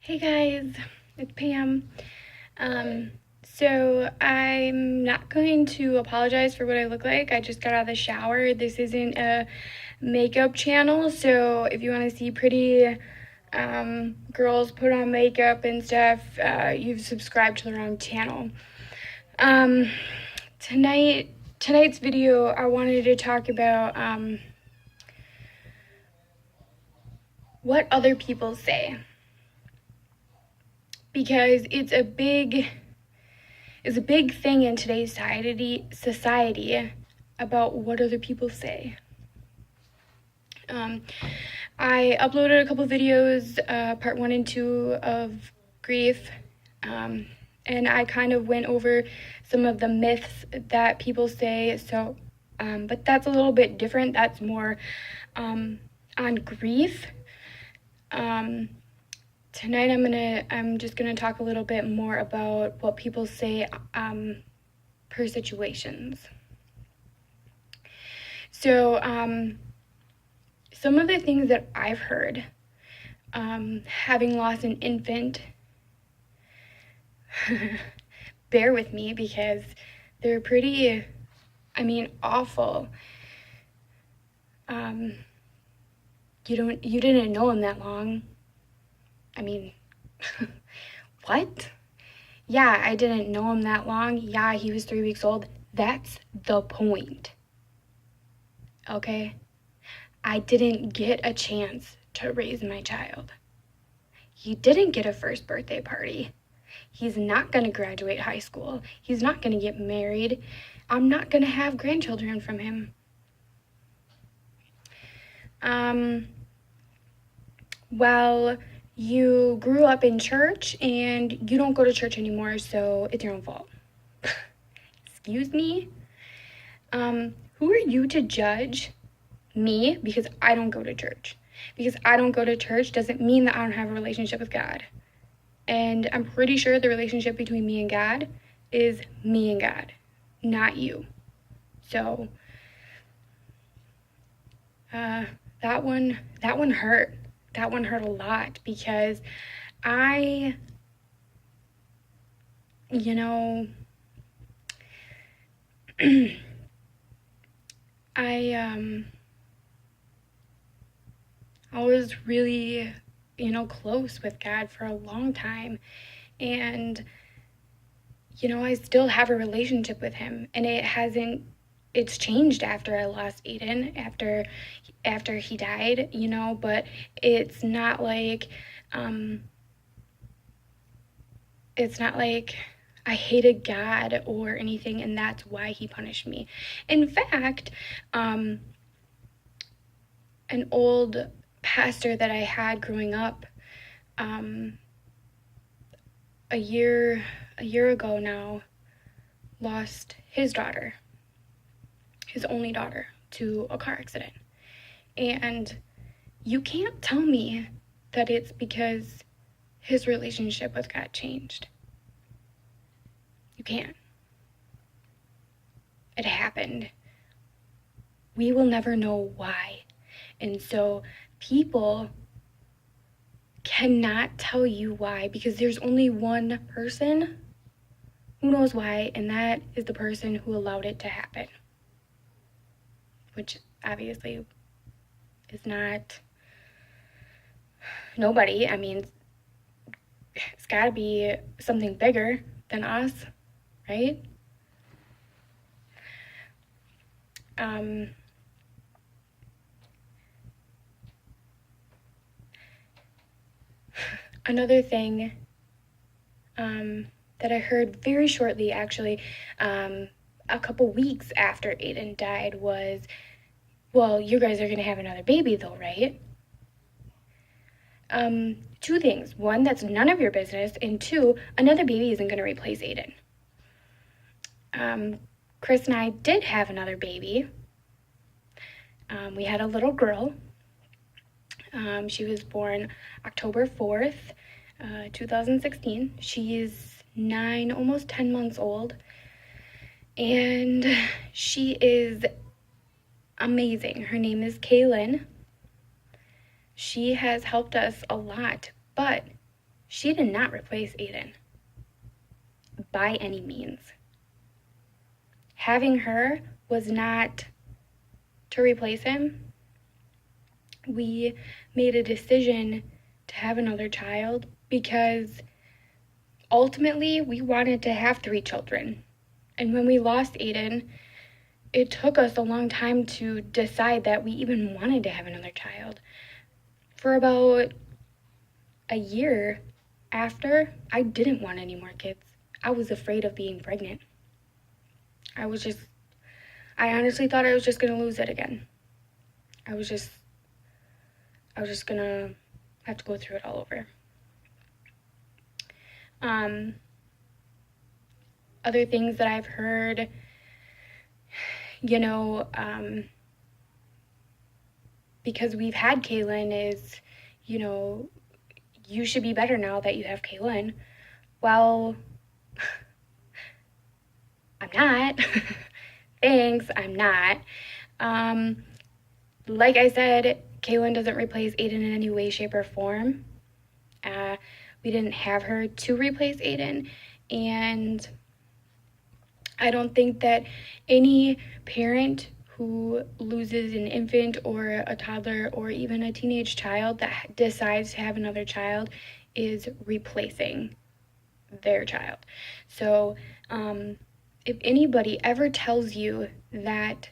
Hey guys, it's Pam. So I'm not going to apologize for what I look like. I just got out of the shower. This isn't a makeup channel, so if you want to see pretty girls put on makeup and stuff, you've subscribed to the wrong channel. Um, tonight's video, I wanted to talk about what other people say, because it's a big thing in today's society about what other people say. I uploaded a couple videos, part 1 and 2 of grief, and I kind of went over some of the myths that people say. So, but that's a little bit different. That's more on grief. Tonight I'm just gonna talk a little bit more about what people say per situations. So some of the things that I've heard, having lost an infant, bear with me because they're pretty, awful. You didn't know him that long. What? Yeah, I didn't know him that long. Yeah, he was 3 weeks old. That's the point. Okay? I didn't get a chance to raise my child. He didn't get a first birthday party. He's not going to graduate high school. He's not going to get married. I'm not going to have grandchildren from him. Well, you grew up in church and you don't go to church anymore, so it's your own fault. Excuse me? Who are you to judge me because I don't go to church? Because I don't go to church doesn't mean that I don't have a relationship with God. And I'm pretty sure the relationship between me and God is me and God, not you. So, that one hurt. That one hurt a lot because I was really, close with God for a long time. And, I still have a relationship with him. And it's changed after I lost Aiden, after he died, but it's not like, I hated God or anything, and that's why he punished me. In fact, an old pastor that I had growing up, a year ago now, lost his daughter, his only daughter, to a car accident. And you can't tell me that it's because his relationship with God changed. You can't. It happened. We will never know why. And so people cannot tell you why, because there's only one person who knows why, and that is the person who allowed it to happen. Which obviously is not nobody. It's gotta be something bigger than us, right? Another thing that I heard very shortly, actually, a couple weeks after Aiden died was, well, you guys are going to have another baby though, right? Two things. One, that's none of your business. And two, another baby isn't going to replace Aiden. Chris and I did have another baby. We had a little girl. She was born October 4th, 2016. She's 9, almost 10 months old. And she is amazing. Her name is Kaylin. She has helped us a lot, but She did not replace Aiden by any means. Having her was not to replace him. We made a decision to have another child because ultimately we wanted to have 3 children. And when we lost Aiden, it took us a long time to decide that we even wanted to have another child. For about a year after, I didn't want any more kids. I was afraid of being pregnant. I honestly thought I was just gonna lose it again. I was just gonna have to go through it all over. Other things that I've heard, because we've had Kaylin is, you should be better now that you have Kaylin. Well, I'm not. Thanks, I'm not. Like I said, Kaylin doesn't replace Aiden in any way, shape, or form. We didn't have her to replace Aiden, and I don't think that any parent who loses an infant or a toddler or even a teenage child that decides to have another child is replacing their child. So if anybody ever tells you that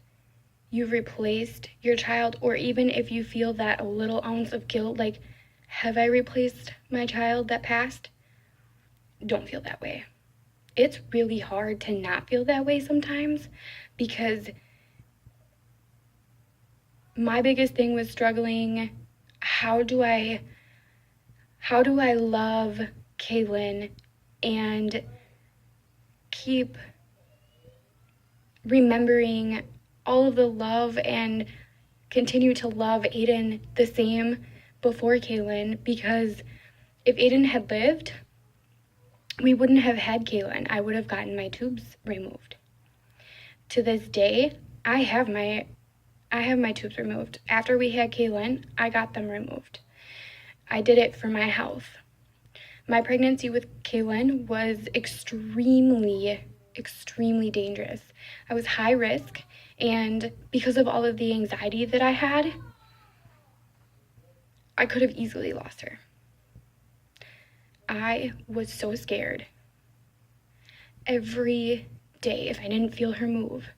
you've replaced your child, or even if you feel that a little ounce of guilt, like, have I replaced my child that passed? Don't feel that way. It's really hard to not feel that way sometimes, because my biggest thing was struggling, how do I love Kaylin and keep remembering all of the love and continue to love Aiden the same before Kaylin, because if Aiden had lived, we wouldn't have had Kaylin. I would have gotten my tubes removed. To this day, I have my tubes removed. After we had Kaylin, I got them removed. I did it for my health. My pregnancy with Kaylin was extremely, extremely dangerous. I was high risk, and because of all of the anxiety that I had, I could have easily lost her. I was so scared. Every day, if I didn't feel her move,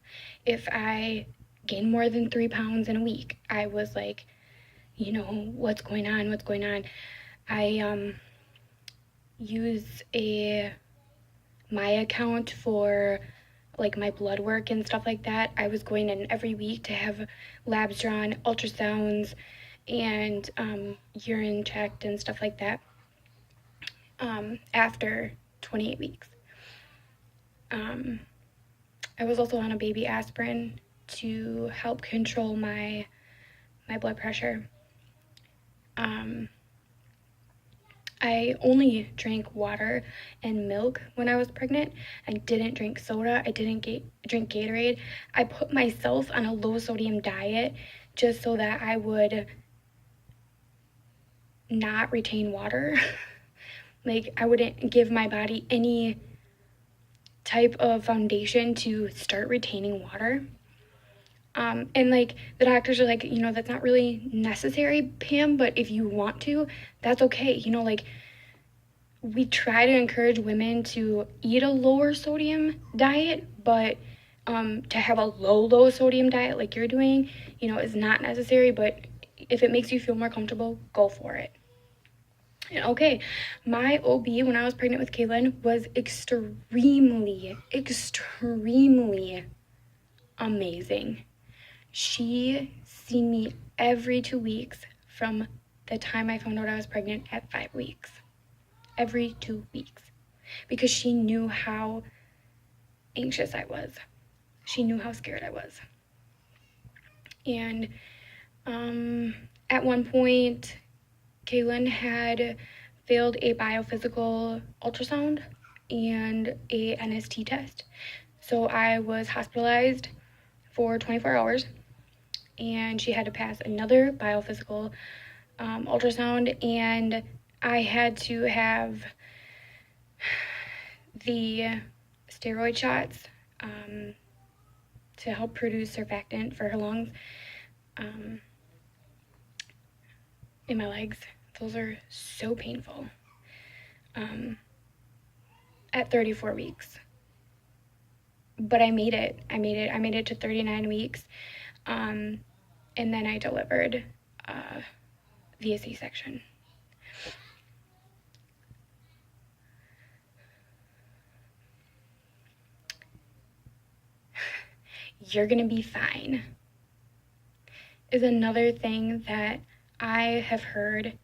if I gained more than 3 pounds in a week, I was like, what's going on? I use my account for like my blood work and stuff like that. I was going in every week to have labs drawn, ultrasounds, and urine checked and stuff like that after 28 weeks. I was also on a baby aspirin to help control my blood pressure. I only drank water and milk when I was pregnant. I didn't drink soda. I didn't drink Gatorade. I put myself on a low sodium diet just so that I would not retain water. Like, I wouldn't give my body any type of foundation to start retaining water. And like the doctors are like, that's not really necessary, Pam, but if you want to, that's okay. Like, we try to encourage women to eat a lower sodium diet, but to have a low sodium diet like you're doing, is not necessary. But if it makes you feel more comfortable, go for it. And okay, my OB when I was pregnant with Kaylin was extremely, extremely amazing. She seen me every 2 weeks from the time I found out I was pregnant at 5 weeks. Every 2 weeks. Because she knew how anxious I was. She knew how scared I was. And at one point, Kaylin had failed a biophysical ultrasound and a NST test. So I was hospitalized for 24 hours, and she had to pass another biophysical ultrasound and I had to have the steroid shots to help produce surfactant for her lungs in my legs. Those are so painful. At 34 weeks. But I made it. I made it to 39 weeks. And then I delivered via C-section. You're gonna be fine is another thing that I have heard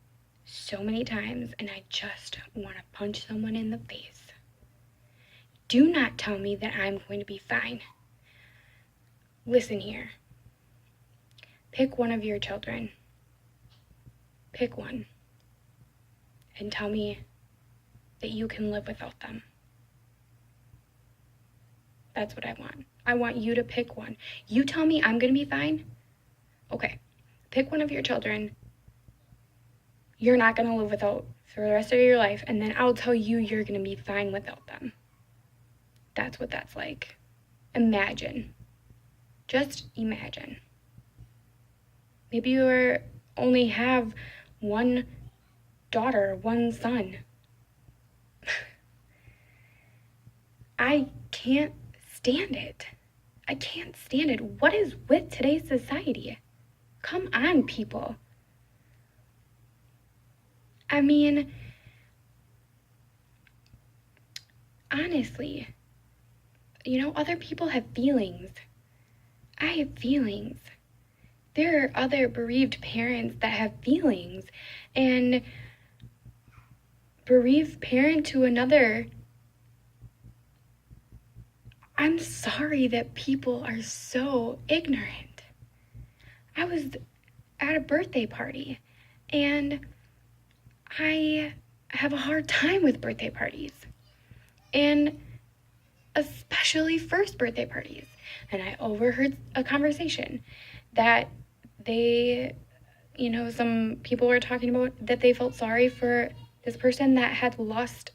so many times, and I just want to punch someone in the face. Do not tell me that I'm going to be fine. Listen here. Pick one of your children. Pick one. And tell me that you can live without them. That's what I want. I want you to pick one. You tell me I'm going to be fine. Okay. Pick one of your children. You're not going to live without for the rest of your life, and then I'll tell you you're going to be fine without them. That's what that's like. Imagine. Just imagine. Maybe you only have one daughter, one son. I can't stand it. I can't stand it. What is with today's society? Come on, people. I mean, honestly, other people have feelings. I have feelings. There are other bereaved parents that have feelings. And bereaved parent to another, I'm sorry that people are so ignorant. I was at a birthday party, and I have a hard time with birthday parties, and especially first birthday parties. And I overheard a conversation that some people were talking about that they felt sorry for this person that had lost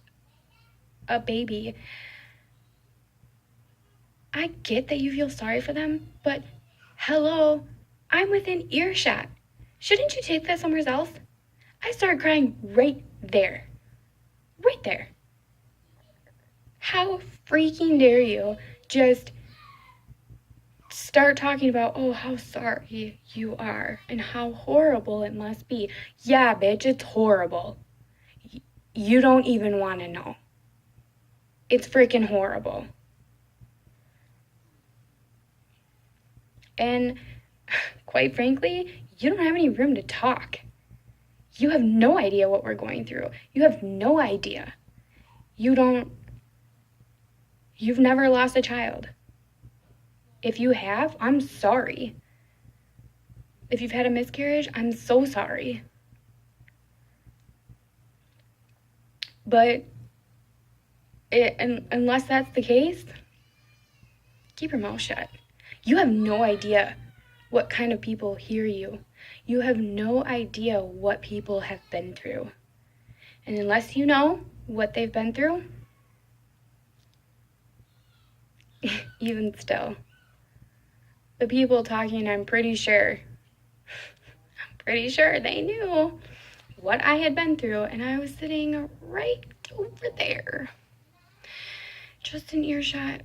a baby. I get that you feel sorry for them, but hello, I'm within earshot. Shouldn't you take that somewhere else? I started crying right there. Right there. How freaking dare you just start talking about, oh, how sorry you are and how horrible it must be. Yeah, bitch, it's horrible. You don't even want to know. It's freaking horrible. And quite frankly, you don't have any room to talk. You have no idea what we're going through. You have no idea. You've never lost a child. If you have, I'm sorry. If you've had a miscarriage, I'm so sorry. But unless that's the case, keep your mouth shut. You have no idea what kind of people hear you. You have no idea what people have been through. And unless you know what they've been through, even still, the people talking, I'm pretty sure they knew what I had been through, and I was sitting right over there, just in earshot.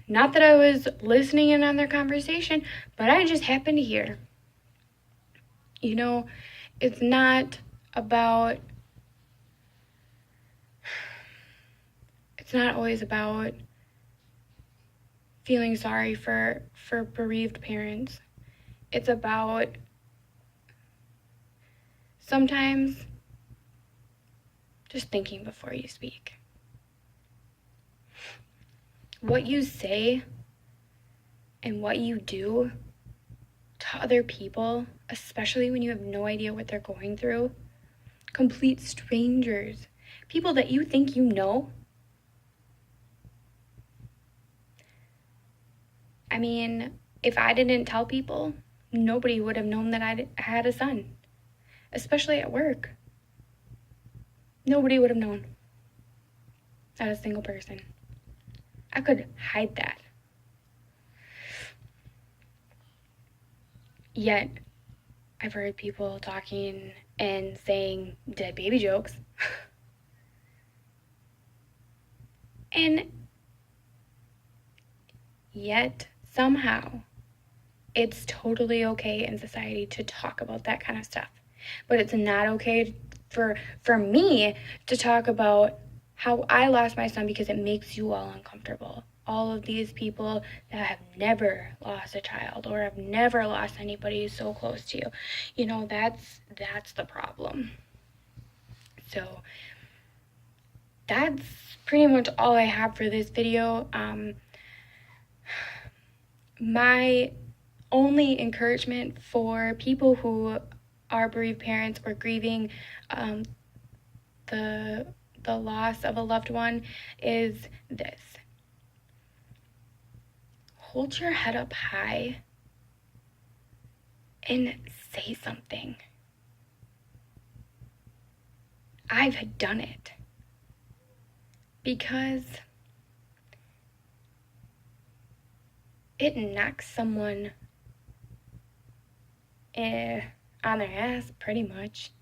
Not that I was listening in on their conversation, but I just happened to hear. It's not always about feeling sorry for bereaved parents. It's about sometimes just thinking before you speak. What you say and what you do to other people, especially when you have no idea what they're going through, complete strangers, people that you think you know. I mean, if I didn't tell people, nobody would have known that I had a son, especially at work. Nobody would have known. Not a single person. I could hide that. Yet, I've heard people talking and saying dead baby jokes. And yet, somehow, it's totally okay in society to talk about that kind of stuff. But it's not okay for me to talk about how I lost my son because it makes you all uncomfortable. All of these people that have never lost a child or have never lost anybody so close to you, that's the problem. So that's pretty much all I have for this video. My only encouragement for people who are bereaved parents or grieving the loss of a loved one is this: hold your head up high and say something. I've done it because it knocks someone on their ass, pretty much.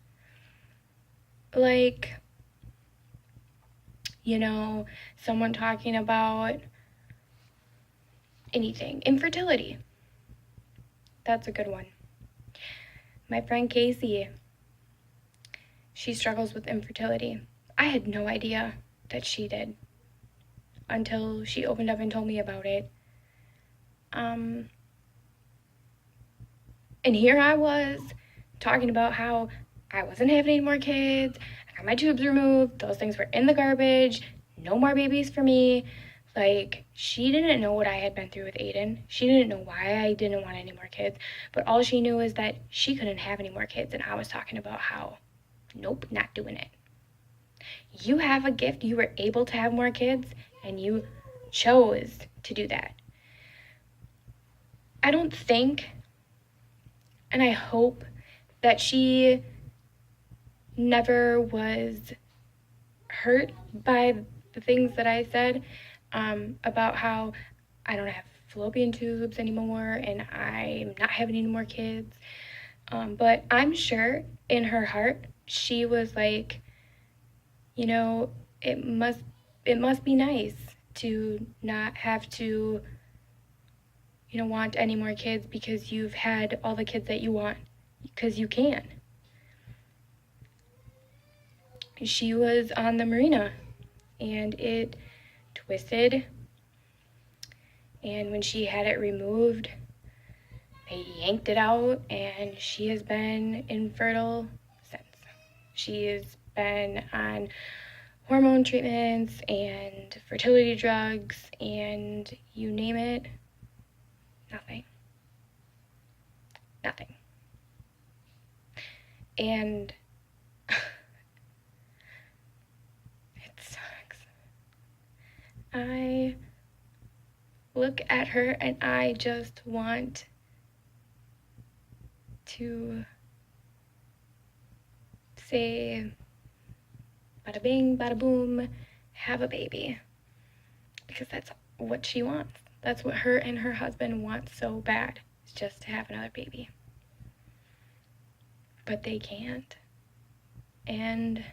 Like, someone talking about anything. Infertility. That's a good one. My friend Casey, she struggles with infertility. I had no idea that she did until she opened up and told me about it. And here I was talking about how I wasn't having any more kids. I got my tubes removed. Those things were in the garbage. No more babies for me. Like, she didn't know what I had been through with Aiden. She didn't know why I didn't want any more kids. But all she knew is that she couldn't have any more kids. And I was talking about how, nope, not doing it. You have a gift. You were able to have more kids. And you chose to do that. I don't think, and I hope, that she never was hurt by the things that I said about how I don't have fallopian tubes anymore and I'm not having any more kids. But I'm sure in her heart she was like, it must be nice to not have to want any more kids because you've had all the kids that you want, because you can. She was on the marina and it twisted, and when she had it removed, they yanked it out, and she has been infertile since. She has been on hormone treatments and fertility drugs and you name it. Nothing. And it sucks. I look at her and I just want to say, bada bing, bada boom, have a baby. Because that's what she wants. That's what her and her husband want so bad, is just to have another baby. But they can't. And,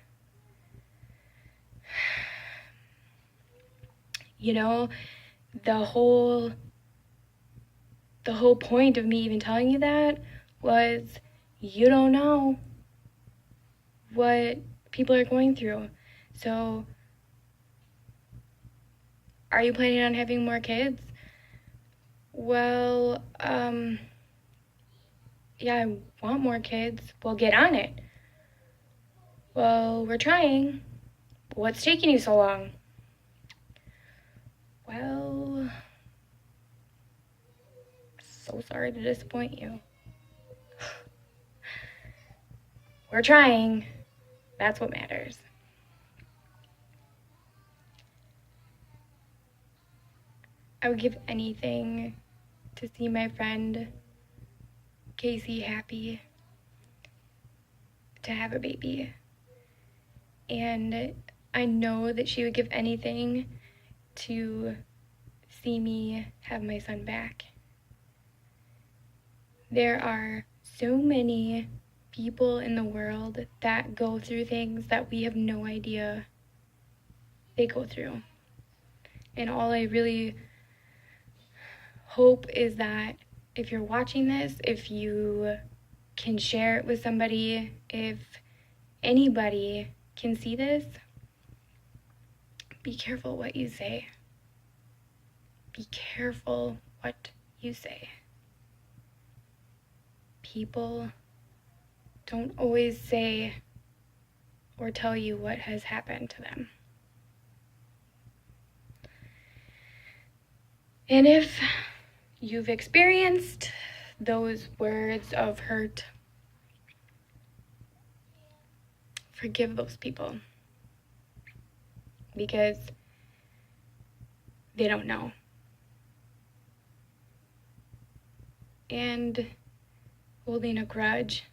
the whole point of me even telling you that was, you don't know what people are going through. So, are you planning on having more kids? Well, yeah, I want more kids. Well, get on it. Well, we're trying. What's taking you so long? Well, so sorry to disappoint you. We're trying. That's what matters. I would give anything to see my friend Casey happy, to have a baby. And I know that she would give anything to see me have my son back. There are so many people in the world that go through things that we have no idea they go through. And all I really hope is that if you're watching this, if you can share it with somebody, if anybody can see this, be careful what you say. Be careful what you say. People don't always say or tell you what has happened to them. And if you've experienced those words of hurt, forgive those people, because they don't know. And holding a grudge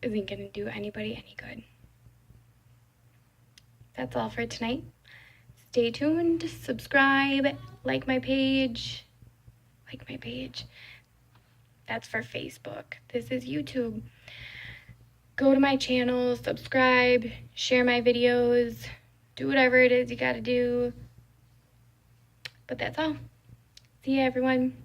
isn't going to do anybody any good. That's all for tonight. Stay tuned, subscribe, like my page. Like my page. That's for Facebook. This is YouTube. Go to my channel, subscribe, share my videos, do whatever it is you gotta do. But that's all. See ya, everyone.